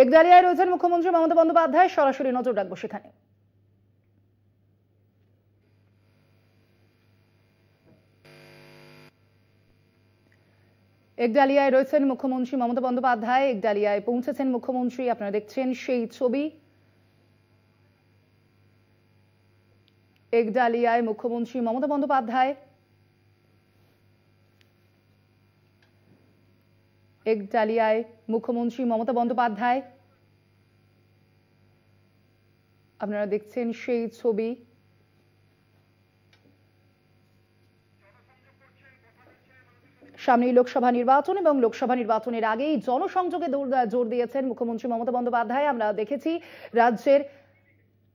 একডালিয়ায় রয়েছেন মুখ্যমন্ত্রী মমতা বন্দ্যোপাধ্যায়, সরাসরি নজর রাখবো সেখানে। একডালিয়ায় রয়েছেন মুখ্যমন্ত্রী মমতা বন্দ্যোপাধ্যায়, একডালিয়ায় পৌঁছেছেন মুখ্যমন্ত্রী, আপনারা দেখছেন সেই ছবি। একডালিয়ায় মুখ্যমন্ত্রী মমতা বন্দ্যোপাধ্যায়, একডালিয়ায় মুখ্যমন্ত্রী মমতা বন্দ্যোপাধ্যায়, আপনারা দেখছেন সেই ছবি। সামনেই লোকসভা নির্বাচন এবং লোকসভা নির্বাচনের আগেই জনসংযোগে জোর দিয়েছেন মুখ্যমন্ত্রী মমতা বন্দ্যোপাধ্যায়। আমরা দেখেছি রাজ্যের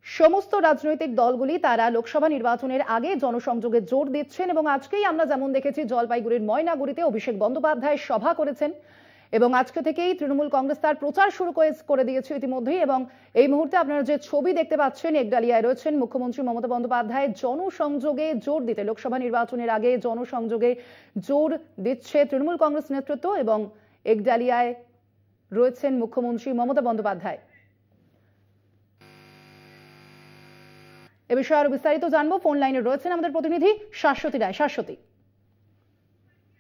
সমস্ত রাজনৈতিক দলগুলি তারা লোকসভা নির্বাচনের আগে জনসংযোগে জোর দিচ্ছেন এবং আজকেই আমরা যেমন দেখেছি জলপাইগুড়ির ময়নাগুড়িতে অভিষেক বন্দ্যোপাধ্যায় সভা করেছেন এবং আজকে থেকেই তৃণমূল কংগ্রেস তার প্রচার শুরু করে দিয়েছে ইতিমধ্যেই। এবং এই মুহূর্তে আপনারা যে ছবি দেখতে পাচ্ছেন, একডালিয়ায় রয়েছেন মুখ্যমন্ত্রী মমতা বন্দ্যোপাধ্যায় জনসংযোগে জোর দিতে, লোকসভা নির্বাচনের আগে জনসংযোগে জোর দিচ্ছে তৃণমূল কংগ্রেস নেতৃত্ব এবং একডালিয়ায় রয়েছেন মুখ্যমন্ত্রী মমতা বন্দ্যোপাধ্যায়। এ বিষয়ে আরো বিস্তারিত জানবো, ফোন লাইনে রয়েছেন আমাদের প্রতিনিধি শাশ্বতী রায়। শাশ্বতী,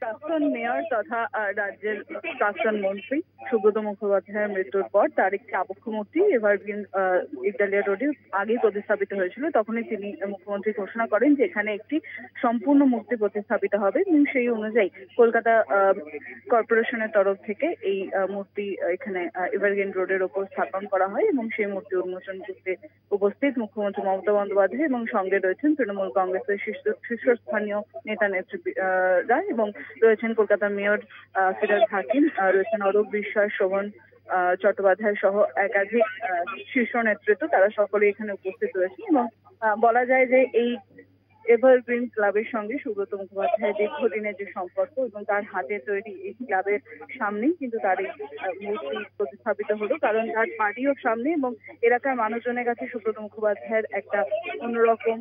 প্রাক্তন মেয়র তথা রাজ্যের প্রাক্তন মন্ত্রী সুব্রত মুখোপাধ্যায়ের মৃত্যুর পর তার একটি আবক্ষ মূর্তি এভারগ্রিন একডালিয়া রোডে আগেই প্রতিস্থাপিত হয়েছিল। তখনই তিনি মুখ্যমন্ত্রী ঘোষণা করেন যে এখানে একটি সম্পূর্ণ মূর্তি প্রতিস্থাপিত হবে এবং সেই অনুযায়ী কলকাতা কর্পোরেশনের তরফ থেকে এই মূর্তি এখানে এভারগ্রিন রোডের ওপর স্থাপন করা হয় এবং সেই মূর্তি উন্মোচন করতে উপস্থিত মুখ্যমন্ত্রী মমতা বন্দ্যোপাধ্যায় এবং সঙ্গে রয়েছেন তৃণমূল কংগ্রেসের শীর্ষস্থানীয় নেতা নেতৃবৃন্দরা এবং রয়েছেন কলকাতার মেয়র ফিরোজ হাকিম, রয়েছেন অরূপ বিশ্বাস, শোভন চট্টোপাধ্যায় সহ একাধিক শীর্ষ নেতৃত্ব, তারা সকলে এখানে উপস্থিত রয়েছেন। এবং বলা যায় যে এই এভারগ্রিন ক্লাবের সঙ্গে সুব্রত মুখোপাধ্যায়ের দীর্ঘদিনের যে সম্পর্ক এবং তার হাতে তৈরি এই ক্লাবের সামনেই কিন্তু তার এই মূর্তি প্রতিস্থাপিত হলো, কারণ তার বাড়িও সামনে এবং এলাকার মানুষজনের কাছে সুব্রত মুখোপাধ্যায়ের একটা অন্যরকম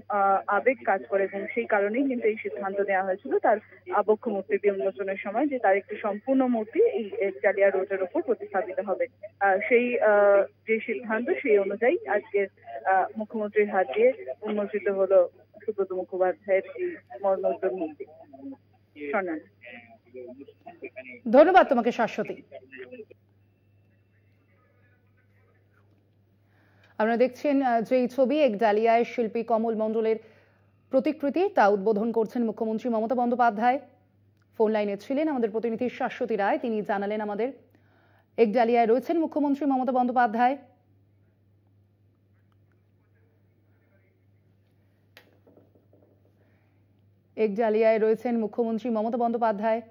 আবেগ কাজ করে এবং সেই কারণেই কিন্তু এই সিদ্ধান্ত নেওয়া হয়েছিল তার আবক্ষ মূর্তি উন্মোচনের সময় যে তার একটি সম্পূর্ণ মূর্তি এই একডালিয়া রোডের ওপর প্রতিস্থাপিত হবে। সেই যে সিদ্ধান্ত সেই অনুযায়ী আজকে মুখ্যমন্ত্রীর হাত দিয়ে উন্মোচিত হলো সুব্রত মুখোপাধ্যায়ের এই মর্মন্তুদ মূর্তি। ধন্যবাদ তোমাকে শাশ্বতী। আপনারা দেখছেন যে এই ছবি, একডালিয়ায় শিল্পী কমল মণ্ডলের প্রতিকৃতি তা উদ্বোধন করছেন মুখ্যমন্ত্রী মমতা বন্দ্যোপাধ্যায়। ফোন লাইনে ছিলেন আমাদের প্রতিনিধি শাশ্বতী রায়, তিনি জানালেন আমাদের একডালিয়ায় রয়েছেন মুখ্যমন্ত্রী মমতা বন্দ্যোপাধ্যায়। একডালিয়ায় রয়েছেন মুখ্যমন্ত্রী মমতা বন্দ্যোপাধ্যায়।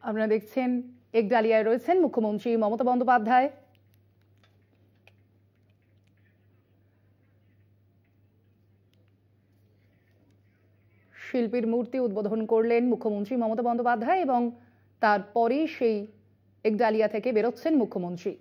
আপনারা দেখছেন একডালিয়ায় রয়েছেন মুখ্যমন্ত্রী মমতা বন্দ্যোপাধ্যায়। শিল্পীর মূর্তি উদ্বোধন করলেন মুখ্যমন্ত্রী মমতা বন্দ্যোপাধ্যায় এবং তারপরেই সেই একডালিয়া থেকে বেরোচ্ছেন মুখ্যমন্ত্রী।